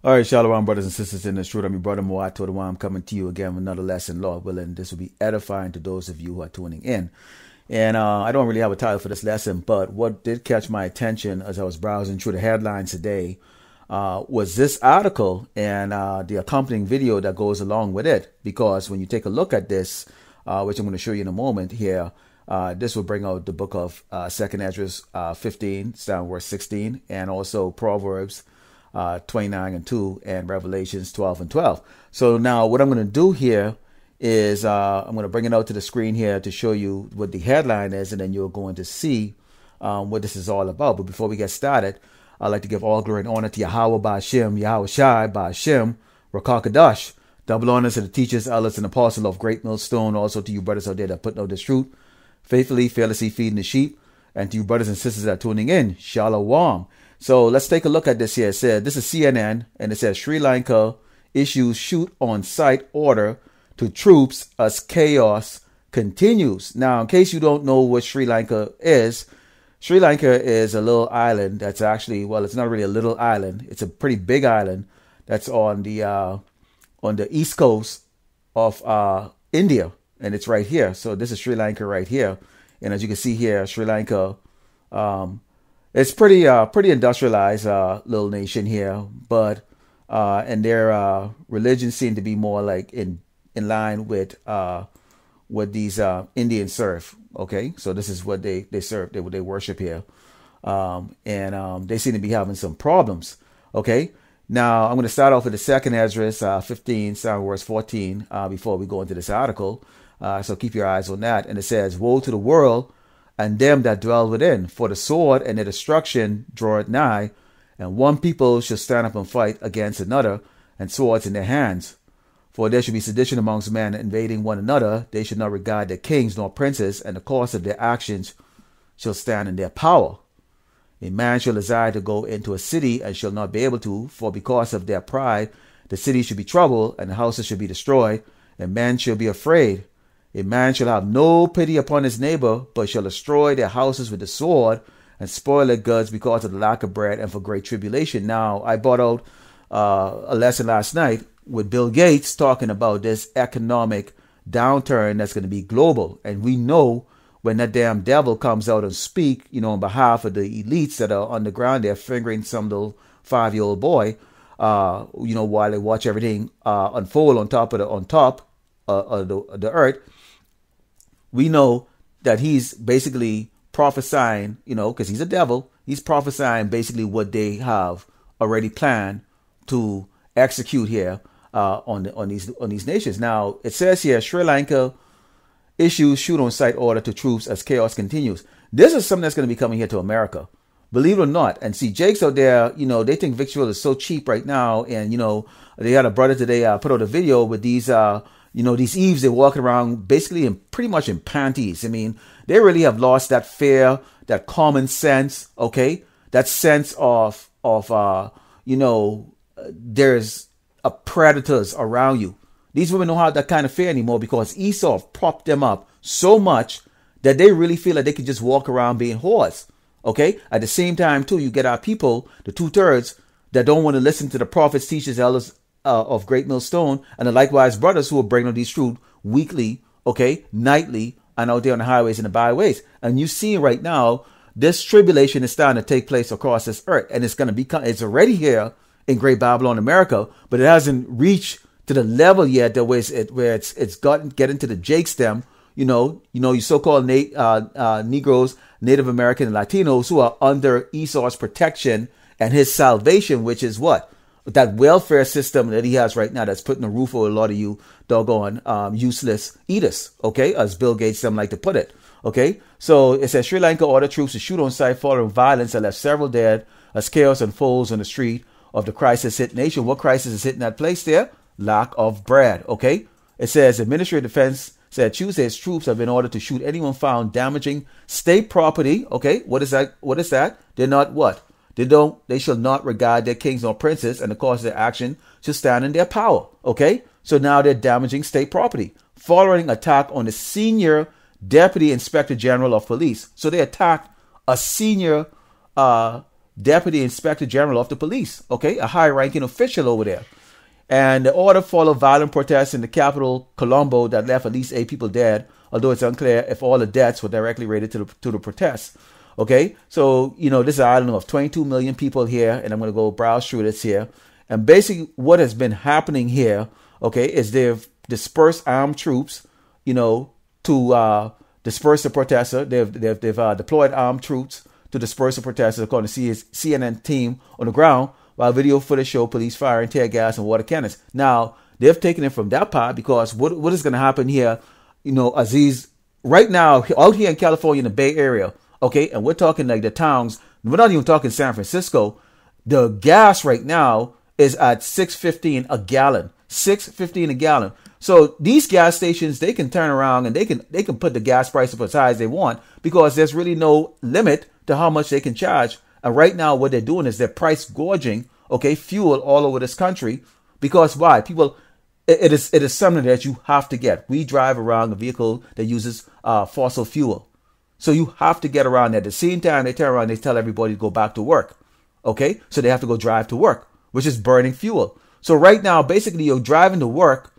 All right, Shalom, brothers and sisters in the truth. I'm your brother Moato, the one I'm coming to you again with another lesson, Lord willing. This will be edifying to those of you who are tuning in. And I don't really have a title for this lesson, but what did catch my attention as I was browsing through the headlines today was this article and the accompanying video that goes along with it. Because when you take a look at this, which I'm going to show you in a moment here, this will bring out the book of 2nd Ezra 15, starting verse 16, and also Proverbs 29 and 2 and Revelations 12 and 12. So now what I'm going to do here is I'm going to bring it out to the screen here to show you what the headline is, and then you're going to see what this is all about. But before we get started, I'd like to give all glory and honor to YAHAWASHI, YAHAWASHI, Ba'ashem, Rakakadash. Double honors to the teachers, elders, and apostles of Great Millstone. Also to you brothers out there that put out this truth, faithfully, fearlessly feeding the sheep. And to you brothers and sisters that are tuning in, Shalom. So let's take a look at this here. It said, this is CNN, and it says Sri Lanka issues shoot on sight order to troops as chaos continues. Now, in case you don't know what Sri Lanka is a little island that's actually, well, it's not really a little island. It's a pretty big island that's on the east coast of India, and it's right here. So this is Sri Lanka right here. And as you can see here, Sri Lanka, it's pretty industrialized little nation here, but and their religion seemed to be more like in line with what these Indians serve. Okay, so this is what they serve, they worship here, and they seem to be having some problems. Okay, now I'm going to start off with the 2nd Ezra 15, verse 14, before we go into this article. So keep your eyes on that. And it says, "Woe to the world and them that dwell within, for the sword and the destruction draweth nigh, and one people shall stand up and fight against another, and swords in their hands. For there shall be sedition amongst men, invading one another. They should not regard their kings nor princes, and the course of their actions shall stand in their power. A man shall desire to go into a city, and shall not be able to, for because of their pride the city shall be troubled, and the houses shall be destroyed, and men shall be afraid. A man shall have no pity upon his neighbor, but shall destroy their houses with the sword, and spoil their goods because of the lack of bread and for great tribulation." Now, I brought out a lesson last night with Bill Gates talking about this economic downturn that's going to be global. And we know when that damn devil comes out and speak, on behalf of the elites that are on the ground there fingering some little 5-year-old boy, while they watch everything unfold on top of the earth. We know that he's basically prophesying, because he's a devil. He's prophesying basically what they have already planned to execute here on these nations. Now, it says here, Sri Lanka issues shoot on sight order to troops as chaos continues. This is something that's going to be coming here to America, believe it or not. And see, Jake's out there, they think victual is so cheap right now. And, they had a brother today put out a video with these these Eves, they're walking around basically pretty much in panties. I mean, they really have lost that fear, that common sense, okay? That sense of there's predators around you. These women don't have that kind of fear anymore because Esau propped them up so much that they really feel like they can just walk around being whores, okay? At the same time, too, you get our people, the 2/3, that don't want to listen to the prophets, teachers, elders, of Great Millstone, and the likewise brothers who are bringing on these truth weekly, okay, nightly, and out there on the highways and the byways. And you see right now, this tribulation is starting to take place across this earth, and it's going to it's already here in Great Babylon, America, but it hasn't reached to the level yet that where it's getting to the Jake stem. You so-called Negroes, Native American, and Latinos who are under Esau's protection and his salvation, which is what? That welfare system that he has right now that's putting a roof over a lot of you doggone useless eaters, okay, as Bill Gates them like to put it, okay? So it says Sri Lanka ordered troops to shoot on sight following violence that left several dead as chaos unfolds on the street of the crisis-hit nation. What crisis is hitting that place there? Lack of bread, okay? It says the Ministry of Defense said Tuesday its troops have been ordered to shoot anyone found damaging state property, okay? What is that? They're not what? They shall not regard their kings nor princes, and the cause of their action shall stand in their power. Okay? So now they're damaging state property. Following attack on the senior deputy inspector general of police. So they attacked a senior Deputy Inspector General of the Police, okay, a high-ranking official over there. And the order followed violent protests in the capital, Colombo, that left at least 8 people dead, although it's unclear if all the deaths were directly related to the protests. Okay, so, this is an island of 22 million people here, and I'm going to go browse through this here. And basically what has been happening here, okay, is they've dispersed armed troops, to disperse the protester. They've deployed armed troops to disperse the protesters, according to CNN team on the ground, while video footage show police firing tear gas and water cannons. Now, they've taken it from that part because what is going to happen here, Aziz, right now, out here in California, in the Bay Area, okay, and we're talking like the towns, we're not even talking San Francisco, the gas right now is at $6.15 a gallon. $6.15 a gallon. So these gas stations, they can turn around and they can put the gas price up as high as they want because there's really no limit to how much they can charge. And right now what they're doing is they're price gorging, okay, fuel all over this country. Because why? People, it is something that you have to get. We drive around a vehicle that uses fossil fuel. So you have to get around that. At the same time, they turn around and they tell everybody to go back to work. Okay, so they have to go drive to work, which is burning fuel. So right now, basically, you're driving to work,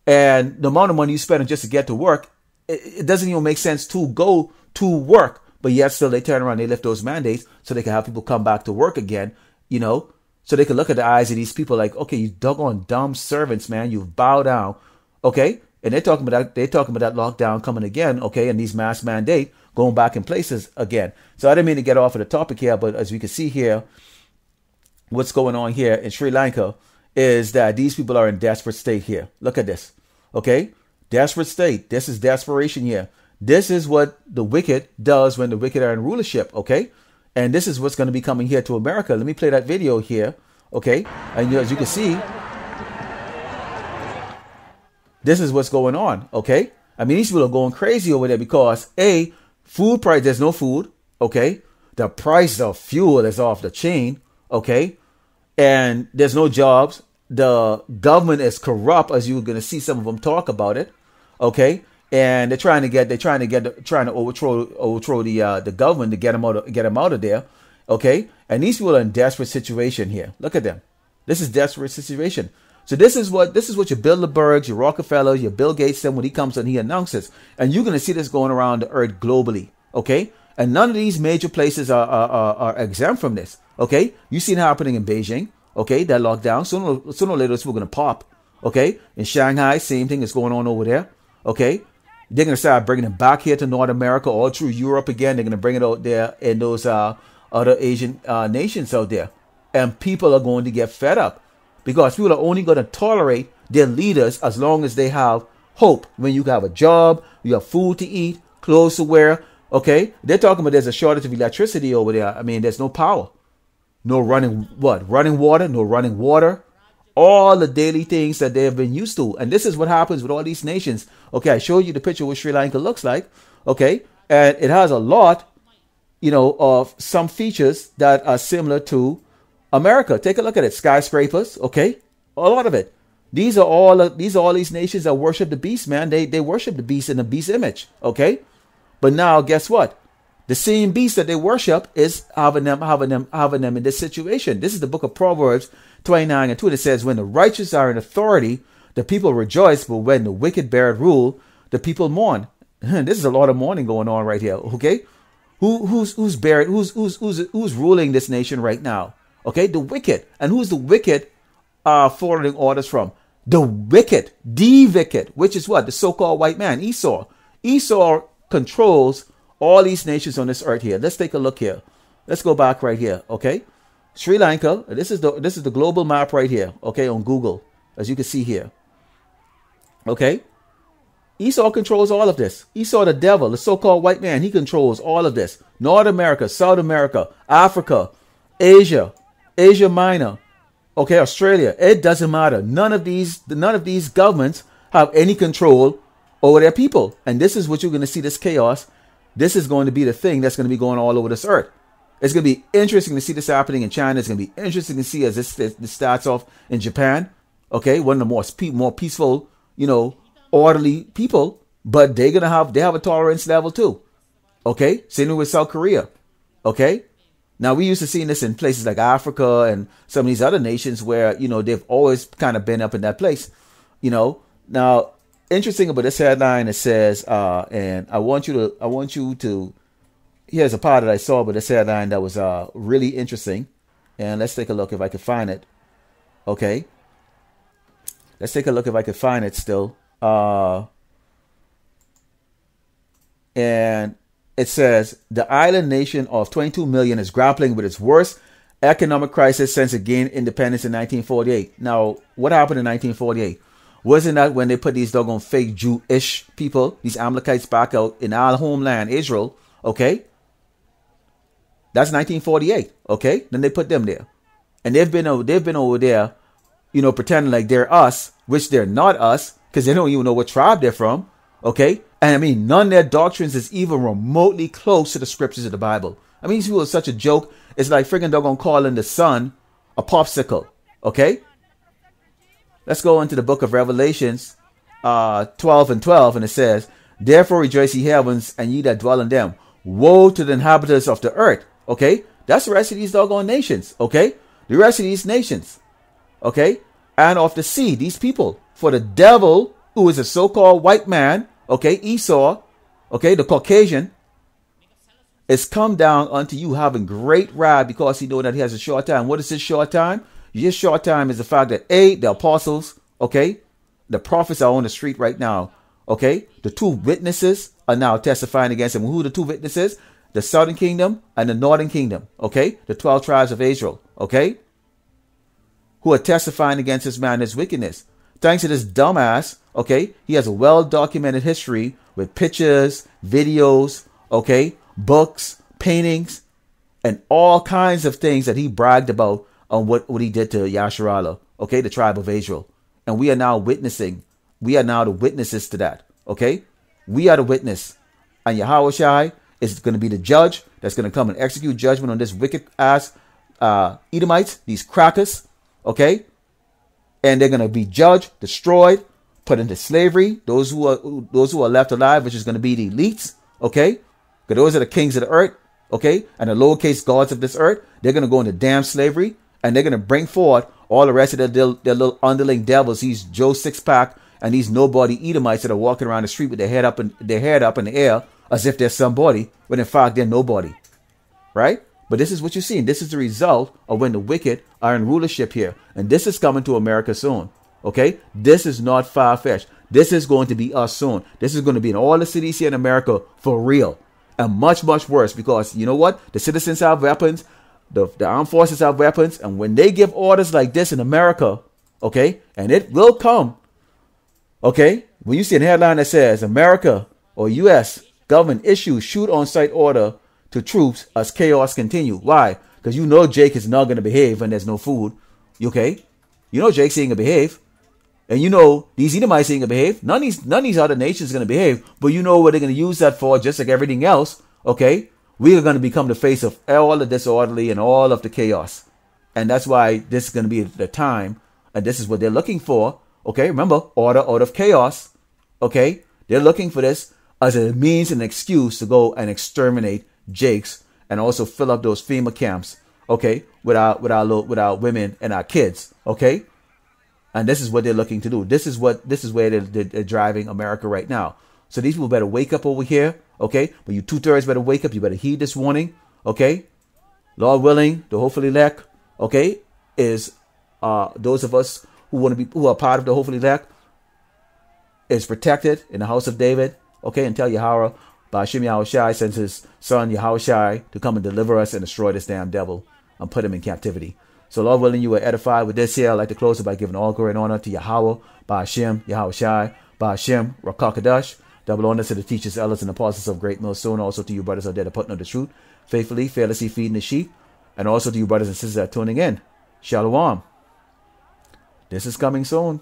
and the amount of money you spend just to get to work, it doesn't even make sense to go to work. But yet still they turn around, they lift those mandates so they can have people come back to work again, so they can look at the eyes of these people like, okay, you doggone dumb servants, man, you've bowed down. Okay. And they're talking about that lockdown coming again. Okay. And these mask mandate going back in places again. So I didn't mean to get off of the topic here, but as we can see here, what's going on here in Sri Lanka is that these people are in desperate state here. Look at this. Okay. Desperate state. This is desperation here. This is what the wicked does when the wicked are in rulership. Okay. And this is what's going to be coming here to America. Let me play that video here. Okay. And as you can see, this is what's going on. Okay. I mean, these people are going crazy over there because food price, there's no food. Okay. The price of fuel is off the chain. Okay. And there's no jobs. The government is corrupt, as you're going to see some of them talk about it. Okay. And they're trying to overthrow the government to get them out of there. Okay. And these people are in desperate situation here. Look at them. This is desperate situation. So this is what your Bilderbergs, your Rockefellers, your Bill Gates said when he comes and he announces. And you're going to see this going around the earth globally. Okay. And none of these major places are exempt from this. Okay. You see it happening in Beijing. Okay. That lockdown. Sooner or later, it's going to pop. Okay. In Shanghai, same thing is going on over there. Okay. They're going to start bringing it back here to North America, all through Europe again. They're going to bring it out there in those other Asian nations out there. And people are going to get fed up because people are only going to tolerate their leaders as long as they have hope. When you have a job, you have food to eat, clothes to wear. Okay. They're talking about there's a shortage of electricity over there. I mean, there's no power. No running water, no running water. All the daily things that they have been used to. And this is what happens with all these nations. Okay, I showed you the picture of what Sri Lanka looks like. Okay, and it has a lot, of some features that are similar to America. Take a look at it. Skyscrapers, okay, a lot of it. These are all these nations that worship the beast, man. They worship the beast in the beast image, okay? But now, guess what? The same beast that they worship is having them in this situation. This is the book of Proverbs 29 and 2. It says, when the righteous are in authority, the people rejoice, but when the wicked bear rule, the people mourn. This is a lot of mourning going on right here. Okay, who's ruling this nation right now? Okay, the wicked. And who's the wicked following orders from? The wicked, which is what? The so-called white man, Esau. Esau controls all these nations on this earth here. Let's take a look here. Let's go back right here. Okay. Sri Lanka. This is the global map right here. Okay. On Google, as you can see here. Okay. Esau controls all of this. Esau, the devil, the so-called white man, he controls all of this. North America, South America, Africa, Asia Minor. Okay. Australia. It doesn't matter. None of these governments have any control over their people. And this is what you're going to see, this chaos. This is going to be the thing that's going to be going all over this earth. It's going to be interesting to see this happening in China. It's going to be interesting to see as this starts off in Japan. Okay, one of the more peaceful, orderly people. But they have a tolerance level too. Okay, same with South Korea. Okay, Now, we used to seeing this in places like Africa and some of these other nations where, they've always kind of been up in that place, Now, interesting about this headline, it says, and I want you to, here's a part that I saw about this headline that was really interesting. And let's take a look if I can find it. Okay. Let's take a look if I can find it still. And it says, the island nation of 22 million is grappling with its worst economic crisis since it gained independence in 1948. Now, what happened in 1948? Wasn't that when they put these doggone fake Jewish people, these Amalekites, back out in our homeland, Israel? Okay. That's 1948. Okay. Then they put them there. And they've been over there, pretending like they're us, which they're not us, because they don't even know what tribe they're from. Okay. And I mean, none of their doctrines is even remotely close to the scriptures of the Bible. I mean, these people are such a joke. It's like friggin' doggone calling the sun a popsicle. Okay. Let's go into the book of Revelations, 12:12. And it says, therefore rejoice ye heavens and ye that dwell in them. Woe to the inhabitants of the earth. Okay. That's the rest of these doggone nations. Okay. The rest of these nations. Okay. And of the sea, these people. For the devil, who is a so-called white man, okay, Esau, okay, the Caucasian, is come down unto you having great wrath because he know that he has a short time. What is his short time? His short time is the fact that the apostles, okay, the prophets are on the street right now, okay, the two witnesses are now testifying against him. Who are the two witnesses? The southern kingdom and the northern kingdom, okay, the 12 tribes of Israel, okay, who are testifying against this man and his wickedness. Thanks to this dumbass, okay, he has a well-documented history with pictures, videos, okay, books, paintings, and all kinds of things that he bragged about on what he did to Yasharallah, okay, the tribe of Israel. And we are now witnessing. We are now the witnesses to that, okay? We are the witness. And YAHAWASHI is going to be the judge that's going to come and execute judgment on this wicked-ass Edomites, these crackers, okay? And they're going to be judged, destroyed, put into slavery. Those who are left alive, which is going to be the elites, okay? Because those are the kings of the earth, okay? And the lowercase gods of this earth, they're going to go into damn slavery. And they're going to bring forth all the rest of their little underling devils, these Joe Sixpack and these nobody Edomites that are walking around the street with their head up in the air as if they're somebody, when in fact they're nobody, right? But this is what you're seeing. This is the result of when the wicked are in rulership here. And this is coming to America soon, okay? This is not far-fetched. This is going to be us soon. This is going to be in all the cities here in America for real. And much, much worse, because you know what? The citizens have weapons. The armed forces have weapons, and when they give orders like this in America, okay, and it will come, okay, when you see a headline that says America or U.S. government issues shoot on sight order to troops as chaos continue. Why? Because you know Jake is not going to behave when there's no food, okay? You know Jake's ain't going to behave, and you know these Edomites ain't going to behave. None of these other nations are going to behave, but you know what they're going to use that for, just like everything else, okay? We are going to become the face of all the disorderly and all of the chaos. And that's why this is going to be the time. And this is what they're looking for. Okay, remember, order out of chaos. Okay, they're looking for this as a means and excuse to go and exterminate Jakes and also fill up those FEMA camps. Okay, with our women and our kids. Okay, and this is what they're looking to do. This is where they're driving America right now. So these people better wake up over here, okay? But you 2/3 better wake up. You better heed this warning, okay? Lord willing, the hopefully elect, okay, is those of us who are part of the hopefully elect is protected in the house of David, okay? And tell Yahweh, Ba'ashim Yahawashi sends his son Yahawashi to come and deliver us and destroy this damn devil and put him in captivity. So Lord willing, you are edified with this here. I'd like to close it by giving all glory and honor to Yahweh, Ba'ashim Yahawashi, Ba'ashim Rakakadash. Double honor to the teachers, elders, and apostles of Great Millstone. Also to you brothers out there that putting on the truth, faithfully, fearlessly feeding the sheep. And also to you brothers and sisters that are tuning in. Shalom. This is coming soon.